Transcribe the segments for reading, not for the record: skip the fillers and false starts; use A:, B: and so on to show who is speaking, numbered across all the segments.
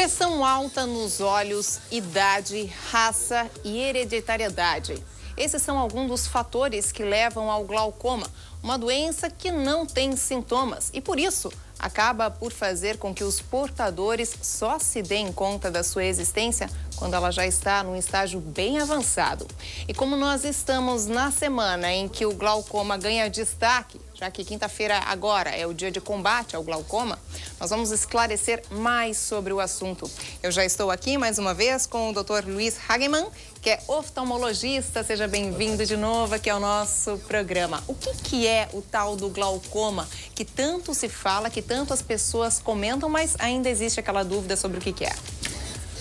A: Pressão alta nos olhos, idade, raça e hereditariedade. Esses são alguns dos fatores que levam ao glaucoma, uma doença que não tem sintomas e, por isso, acaba por fazer com que os portadores só se deem conta da sua existência quando ela já está num estágio bem avançado. E como nós estamos na semana em que o glaucoma ganha destaque, já que quinta-feira agora é o dia de combate ao glaucoma, nós vamos esclarecer mais sobre o assunto. Eu já estou aqui mais uma vez com o Dr. Luiz Hagemann, que é oftalmologista. Seja bem-vindo de novo aqui ao nosso programa. O que é o tal do glaucoma, que tanto se fala, que tanto as pessoas comentam, mas ainda existe aquela dúvida sobre o que é?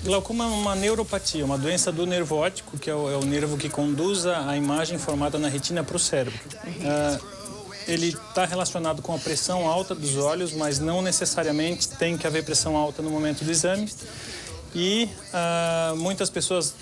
B: Glaucoma é uma neuropatia, uma doença do nervo óptico, que é o nervo que conduz a imagem formada na retina para o cérebro. Ele está relacionado com a pressão alta dos olhos, mas não necessariamente tem que haver pressão alta no momento do exame. E muitas pessoas,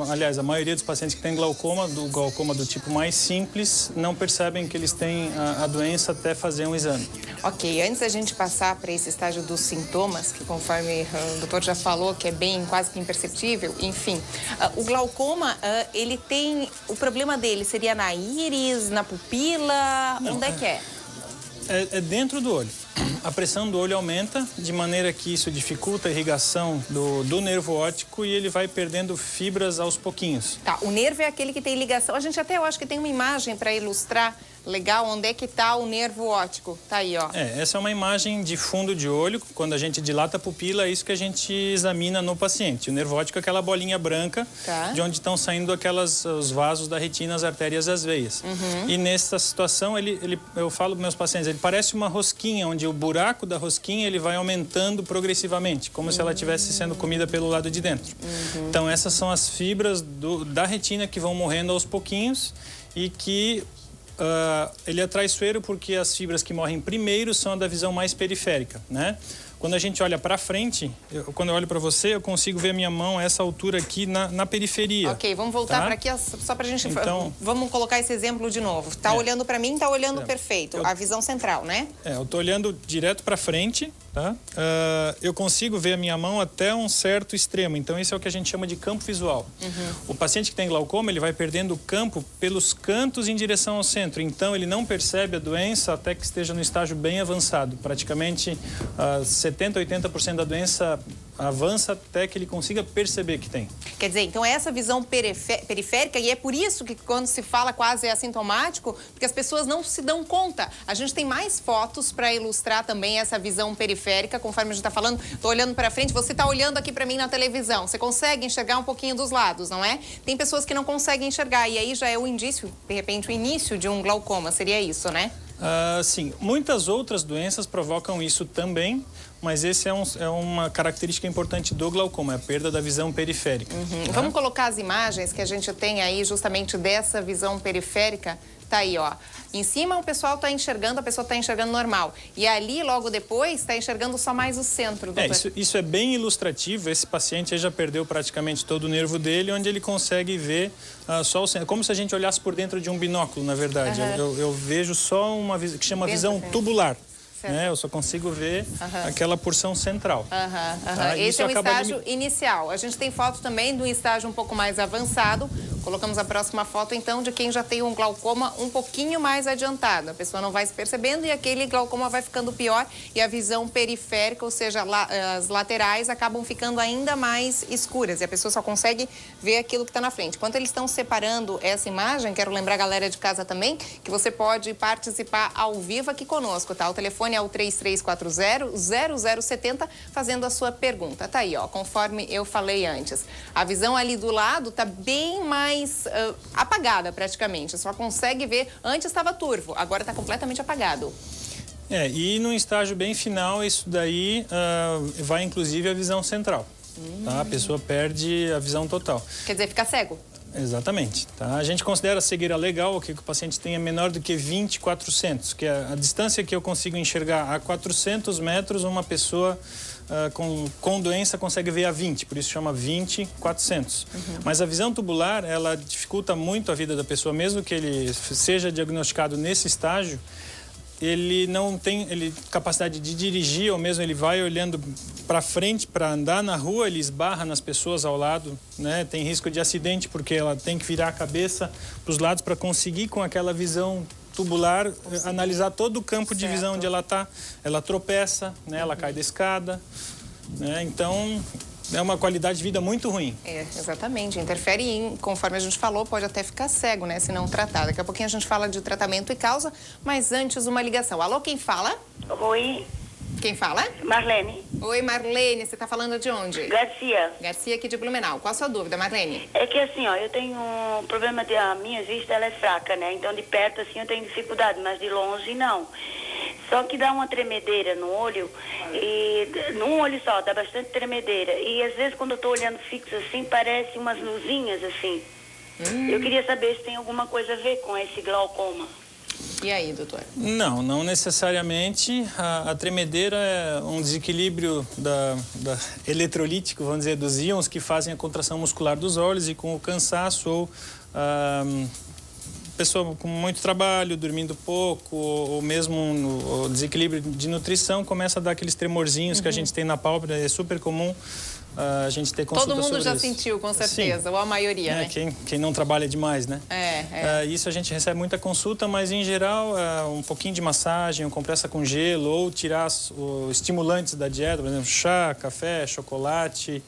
B: aliás, a maioria dos pacientes que têm glaucoma do tipo mais simples, não percebem que eles têm a doença até fazer um exame.
A: Ok, antes da gente passar para esse estágio dos sintomas, que conforme o doutor já falou, que é bem quase que imperceptível, enfim, o glaucoma, ele tem, o problema dele seria na íris, na pupila, não, onde é que é?
B: É dentro do olho. A pressão do olho aumenta, de maneira que isso dificulta a irrigação do nervo óptico e ele vai perdendo fibras aos pouquinhos.
A: Tá, o nervo é aquele que tem ligação. A gente até, eu acho que tem uma imagem para ilustrar legal onde é que está o nervo óptico. Tá aí, ó.
B: Essa é uma imagem de fundo de olho. Quando a gente dilata a pupila, é isso que a gente examina no paciente. O nervo óptico é aquela bolinha branca, de onde estão saindo os vasos da retina, as artérias e as veias. E nessa situação, eu falo para meus pacientes, ele parece uma rosquinha, onde o buraco da rosquinha ele vai aumentando progressivamente, como se ela estivesse sendo comida pelo lado de dentro. Então, essas são as fibras da retina que vão morrendo aos pouquinhos e que ele é traiçoeiro porque as fibras que morrem primeiro são a da visão mais periférica, né? Quando a gente olha para frente, quando eu olho para você, eu consigo ver a minha mão a essa altura aqui na periferia.
A: Ok, vamos voltar para aqui só para a gente... Então, vamos colocar esse exemplo de novo. Tá olhando para mim, tá olhando perfeito. A visão central, né?
B: Eu tô olhando direto para frente, tá? Eu consigo ver a minha mão até um certo extremo. Então, isso é o que a gente chama de campo visual. O paciente que tem glaucoma, ele vai perdendo o campo pelos cantos em direção ao centro. Então, ele não percebe a doença até que esteja no estágio bem avançado. Praticamente 70%, 80% da doença avança até que ele consiga perceber que tem.
A: Quer dizer, então essa visão periférica, e é por isso que quando se fala quase é assintomático, porque as pessoas não se dão conta. A gente tem mais fotos para ilustrar também essa visão periférica, conforme a gente está falando. Estou olhando para frente, você está olhando aqui para mim na televisão. Você consegue enxergar um pouquinho dos lados, não é? Tem pessoas que não conseguem enxergar, e aí já é o indício, de repente, o início de um glaucoma. Seria isso, né?
B: Sim, muitas outras doenças provocam isso também, mas esse é uma característica importante do glaucoma, é a perda da visão periférica. Né?
A: Vamos colocar as imagens que a gente tem aí justamente dessa visão periférica. Tá aí, ó. Em cima o pessoal tá enxergando, a pessoa tá enxergando normal. E ali, logo depois, tá enxergando só mais o centro.
B: Isso é bem ilustrativo. Esse paciente aí já perdeu praticamente todo o nervo dele, onde ele consegue ver só o centro. Como se a gente olhasse por dentro de um binóculo, na verdade. Eu vejo só uma visão que chama visão tubular. Eu só consigo ver aquela porção central. Tá?
A: Esse é o estágio inicial. A gente tem foto também do estágio um pouco mais avançado. Colocamos a próxima foto, então, de quem já tem um glaucoma um pouquinho mais adiantado. A pessoa não vai se percebendo e aquele glaucoma vai ficando pior e a visão periférica, ou seja, as laterais, acabam ficando ainda mais escuras e a pessoa só consegue ver aquilo que está na frente. Enquanto eles estão separando essa imagem, quero lembrar a galera de casa também que você pode participar ao vivo aqui conosco, tá? O telefone é o 3340-0070, fazendo a sua pergunta. Tá aí, ó, conforme eu falei antes. A visão ali do lado tá bem mais apagada praticamente, só consegue ver, antes estava turvo, agora está completamente apagado.
B: E no estágio bem final, isso daí vai inclusive a visão central, tá? A pessoa perde a visão total.
A: Quer dizer, fica cego?
B: Exatamente. Tá? A gente considera a cegueira legal que o paciente tenha menor do que 20/400, que é a distância que eu consigo enxergar a 400 metros, uma pessoa com doença consegue ver a 20, por isso chama 20/400. Mas a visão tubular, ela dificulta muito a vida da pessoa, mesmo que ele seja diagnosticado nesse estágio, ele não tem capacidade de dirigir, ou mesmo ele vai olhando para frente, para andar na rua, ele esbarra nas pessoas ao lado, né? Tem risco de acidente porque ela tem que virar a cabeça para os lados para conseguir, com aquela visão tubular, analisar todo o campo de visão onde ela está. Ela tropeça, né? Ela cai da escada, né? Então é uma qualidade de vida muito ruim.
A: Exatamente. Interfere em, conforme a gente falou, pode até ficar cego, né? Se não tratar. Daqui a pouquinho a gente fala de tratamento e causa, mas antes uma ligação. Alô, quem fala?
C: Oi.
A: Quem fala?
C: Marlene.
A: Oi, Marlene. Você está falando de onde?
C: Garcia.
A: Garcia, aqui de Blumenau. Qual a sua dúvida, Marlene?
C: É que assim, ó, eu tenho um problema a minha vista ela é fraca, né? Então de perto assim eu tenho dificuldade, mas de longe não. Só que dá uma tremedeira no olho, e num olho só, dá bastante tremedeira. E às vezes quando eu tô olhando fixo assim, parece umas luzinhas assim. Eu queria saber se tem alguma coisa a ver com esse glaucoma.
A: E aí, doutor?
B: Não necessariamente. A tremedeira é um desequilíbrio eletrolítico, vamos dizer, dos íons que fazem a contração muscular dos olhos, e com o cansaço ou pessoa com muito trabalho, dormindo pouco, ou mesmo o desequilíbrio de nutrição, começa a dar aqueles tremorzinhos que a gente tem na pálpebra. É super comum a gente ter consulta sobre isso.
A: Todo mundo já sentiu, com certeza, ou a maioria, né?
B: Quem não trabalha demais, né? Isso a gente recebe muita consulta, mas em geral um pouquinho de massagem, compressa com gelo, ou tirar os estimulantes da dieta, por exemplo, chá, café, chocolate,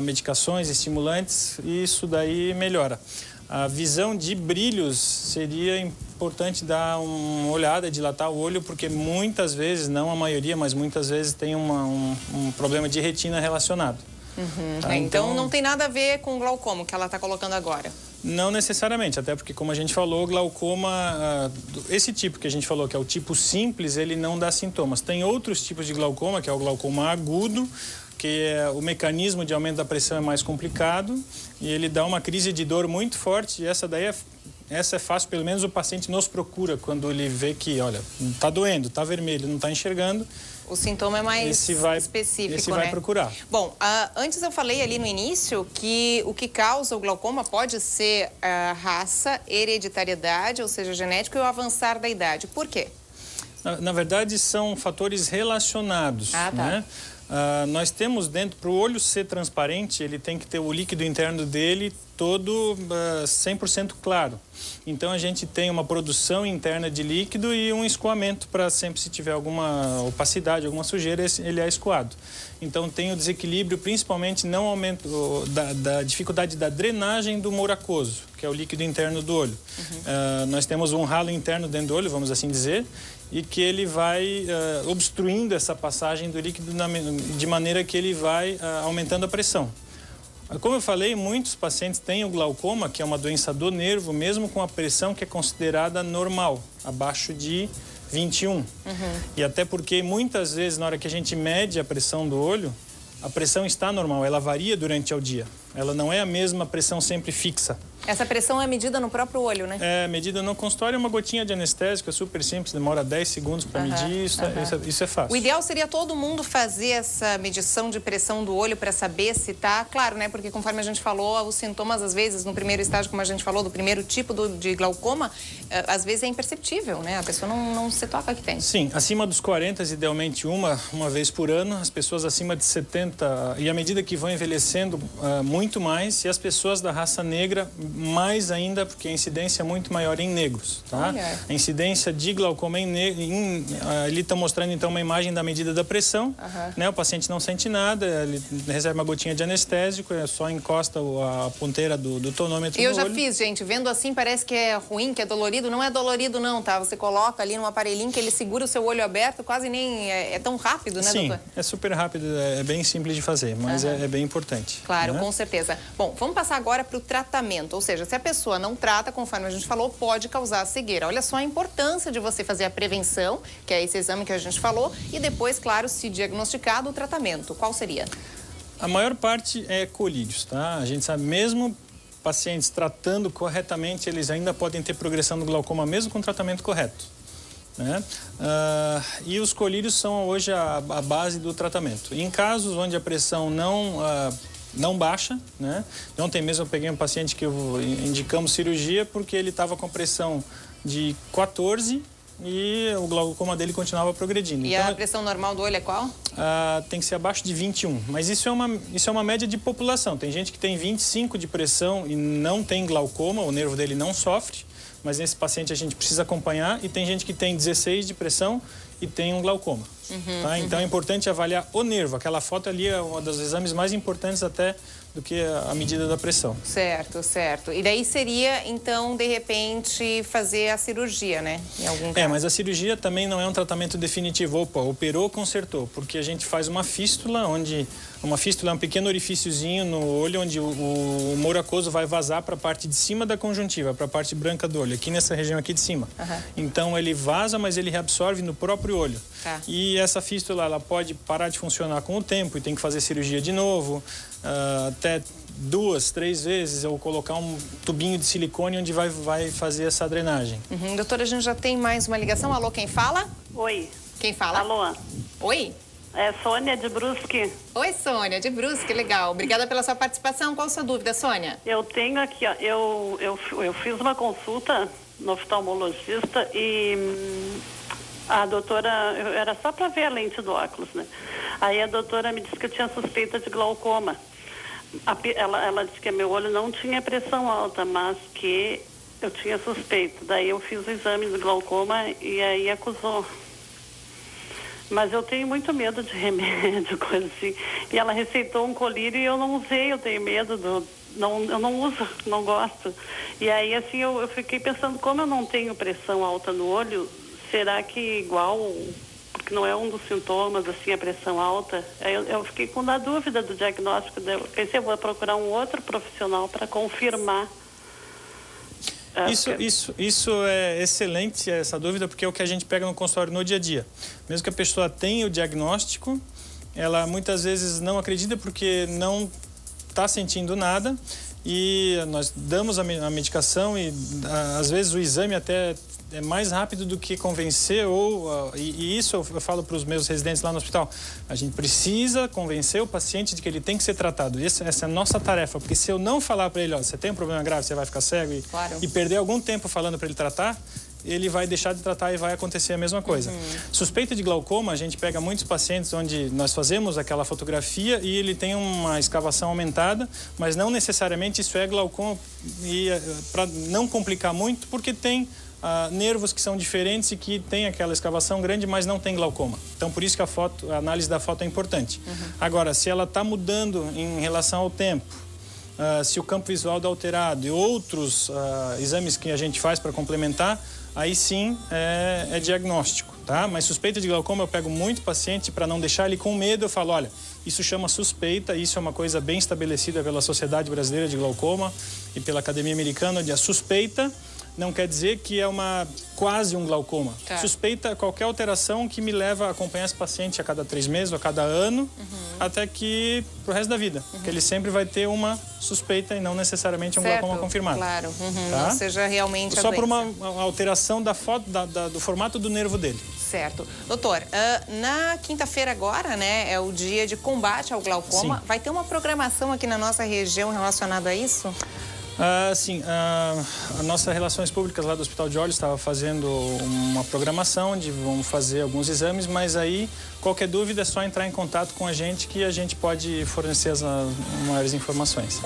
B: medicações estimulantes, isso daí melhora. A visão de brilhos seria importante dar uma olhada, dilatar o olho, porque muitas vezes, não a maioria, mas muitas vezes tem um problema de retina relacionado. Tá?
A: Então não tem nada a ver com o glaucoma que ela está colocando agora.
B: Não necessariamente, até porque, como a gente falou, glaucoma, esse tipo que a gente falou, que é o tipo simples, ele não dá sintomas. Tem outros tipos de glaucoma, que é o glaucoma agudo, que o mecanismo de aumento da pressão é mais complicado e ele dá uma crise de dor muito forte. E essa é fácil, pelo menos o paciente nos procura quando ele vê que, olha, está doendo, está vermelho, não está enxergando.
A: O sintoma é mais específico,
B: esse vai procurar.
A: Bom, antes eu falei ali no início que o que causa o glaucoma pode ser a raça, hereditariedade, ou seja, genético, e o avançar da idade. Por quê?
B: Na verdade, são fatores relacionados,
A: tá.
B: né? Nós temos dentro, para o olho ser transparente, ele tem que ter o líquido interno dele todo 100% claro. Então a gente tem uma produção interna de líquido e um escoamento para sempre, se tiver alguma opacidade, alguma sujeira, ele é escoado. Então tem o desequilíbrio, principalmente não aumento da dificuldade da drenagem do humor aquoso, que é o líquido interno do olho. Nós temos um ralo interno dentro do olho, vamos assim dizer, e que ele vai obstruindo essa passagem do líquido de maneira que ele vai aumentando a pressão. Como eu falei, muitos pacientes têm o glaucoma, que é uma doença do nervo, mesmo com a pressão que é considerada normal, abaixo de 21. E até porque muitas vezes, na hora que a gente mede a pressão do olho, a pressão está normal, ela varia durante o dia. Ela não é a mesma pressão sempre fixa.
A: Essa pressão é medida no próprio olho, né?
B: É medida no consultório, é uma gotinha de anestésico, é super simples, demora 10 segundos para medir, isso é fácil.
A: O ideal seria todo mundo fazer essa medição de pressão do olho para saber se está, claro, né? Porque conforme a gente falou, os sintomas, às vezes, no primeiro estágio, como a gente falou, do primeiro tipo de glaucoma, às vezes é imperceptível, né? A pessoa não se toca que tem.
B: Sim, acima dos 40, idealmente uma vez por ano, as pessoas acima de 70, e à medida que vão envelhecendo, muito mais, e as pessoas da raça negra, mais ainda, porque a incidência é muito maior em negros, tá?
A: Olha.
B: A incidência de glaucoma ele está mostrando então uma imagem da medida da pressão, né? O paciente não sente nada, ele recebe uma gotinha de anestésico, só encosta a ponteira do tonômetro no olho.
A: Eu já fiz, gente, vendo assim parece que é ruim, que é dolorido, não é dolorido não, tá? Você coloca ali num aparelhinho que ele segura o seu olho aberto, quase nem é tão rápido, né,
B: Sim,
A: doutor?
B: é super rápido, é bem simples de fazer, mas é bem importante.
A: Claro,
B: né?
A: Com certeza. Bom, vamos passar agora para o tratamento, ou seja, se a pessoa não trata, conforme a gente falou, pode causar cegueira. Olha só a importância de você fazer a prevenção, que é esse exame que a gente falou, e depois, claro, se diagnosticado, o tratamento. Qual seria?
B: A maior parte é colírios, tá? A gente sabe, mesmo pacientes tratando corretamente, eles ainda podem ter progressão do glaucoma, mesmo com tratamento correto, né? E os colírios são hoje a base do tratamento. Em casos onde a pressão não baixa, né? Ontem mesmo eu peguei um paciente que indicamos cirurgia porque ele estava com pressão de 14 e o glaucoma dele continuava progredindo.
A: E
B: então,
A: a pressão normal do olho é qual?
B: Tem que ser abaixo de 21, mas isso é uma média de população. Tem gente que tem 25 de pressão e não tem glaucoma, o nervo dele não sofre, mas nesse paciente a gente precisa acompanhar, e tem gente que tem 16 de pressão e tem um glaucoma. Tá? Então é importante avaliar o nervo. Aquela foto ali é um dos exames mais importantes até do que a medida da pressão.
A: Certo, certo. E daí seria, então, de repente, fazer a cirurgia, né? Em algum caso.
B: Mas a cirurgia também não é um tratamento definitivo. Opa, operou, consertou. Porque a gente faz uma fístula, uma fístula é um pequeno orifíciozinho no olho, onde o humor aquoso vai vazar para a parte de cima da conjuntiva, para a parte branca do olho, aqui nessa região aqui de cima. Então ele vaza, mas ele reabsorve no próprio olho.
A: Tá.
B: E essa fístula, ela pode parar de funcionar com o tempo e tem que fazer cirurgia de novo, até 2, 3 vezes, ou colocar um tubinho de silicone onde vai fazer essa drenagem.
A: Doutora, a gente já tem mais uma ligação. Alô, quem fala?
D: Oi.
A: Quem fala?
D: Alô.
A: Oi.
D: É Sônia de Brusque.
A: Oi, Sônia, de Brusque, legal. Obrigada pela sua participação. Qual a sua dúvida, Sônia?
D: Eu tenho aqui, ó, eu fiz uma consulta no oftalmologista e a doutora, era só para ver a lente do óculos, né? Aí a doutora me disse que eu tinha suspeita de glaucoma. Ela disse que meu olho não tinha pressão alta, mas que eu tinha suspeita. Daí eu fiz o exame de glaucoma e aí acusou. Mas eu tenho muito medo de remédio, coisa assim. E ela receitou um colírio e eu não usei, eu tenho medo eu não uso, não gosto. E aí, assim, eu fiquei pensando, como eu não tenho pressão alta no olho, será que igual, porque não é um dos sintomas, assim, a pressão alta? Aí eu fiquei com a dúvida do diagnóstico. Eu pensei, eu vou procurar um outro profissional para confirmar.
B: Isso é excelente, essa dúvida, porque é o que a gente pega no consultório no dia a dia. Mesmo que a pessoa tenha o diagnóstico, ela muitas vezes não acredita porque não está sentindo nada, e nós damos a medicação e às vezes o exame até é mais rápido do que convencer, e isso eu falo para os meus residentes lá no hospital. A gente precisa convencer o paciente de que ele tem que ser tratado. Essa é a nossa tarefa, porque se eu não falar para ele, ó, você tem um problema grave, você vai ficar cego e perder algum tempo falando para ele tratar, ele vai deixar de tratar e vai acontecer a mesma coisa. Suspeita de glaucoma, a gente pega muitos pacientes onde nós fazemos aquela fotografia e ele tem uma escavação aumentada, mas não necessariamente isso é glaucoma, e para não complicar muito, porque tem nervos que são diferentes e que tem aquela escavação grande, mas não tem glaucoma. Então, por isso que a análise da foto é importante. Agora, se ela está mudando em relação ao tempo, se o campo visual está alterado e outros exames que a gente faz para complementar, aí sim é diagnóstico, tá? Mas suspeita de glaucoma, eu pego muito paciente para não deixar ele com medo. Eu falo, olha, isso chama suspeita, isso é uma coisa bem estabelecida pela Sociedade Brasileira de Glaucoma e pela Academia Americana, onde a suspeita não quer dizer que é quase um glaucoma. Tá. Suspeita é qualquer alteração que me leva a acompanhar esse paciente a cada 3 meses ou a cada ano, até que pro resto da vida. Porque ele sempre vai ter uma suspeita e não necessariamente um glaucoma confirmado. Claro,
A: tá? Não seja realmente
B: só por uma alteração da foto, do formato do nervo dele.
A: Certo. Doutor, na quinta-feira agora, né, é o dia de combate ao glaucoma. Sim. Vai ter uma programação aqui na nossa região relacionada a isso?
B: Sim, a nossa Relações Públicas lá do Hospital de Olhos estava fazendo uma programação onde vamos fazer alguns exames, mas aí qualquer dúvida é só entrar em contato com a gente que a gente pode fornecer as maiores informações.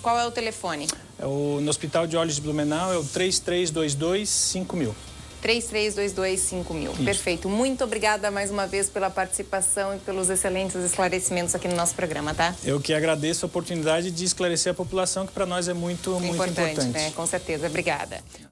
A: Qual é o telefone?
B: No Hospital de Olhos de Blumenau é o 3322-5000.
A: 3322-5000. Perfeito. Muito obrigada mais uma vez pela participação e pelos excelentes esclarecimentos aqui no nosso programa, tá?
B: Eu que agradeço a oportunidade de esclarecer a população, que para nós é muito importante.
A: Né? Com certeza. Obrigada.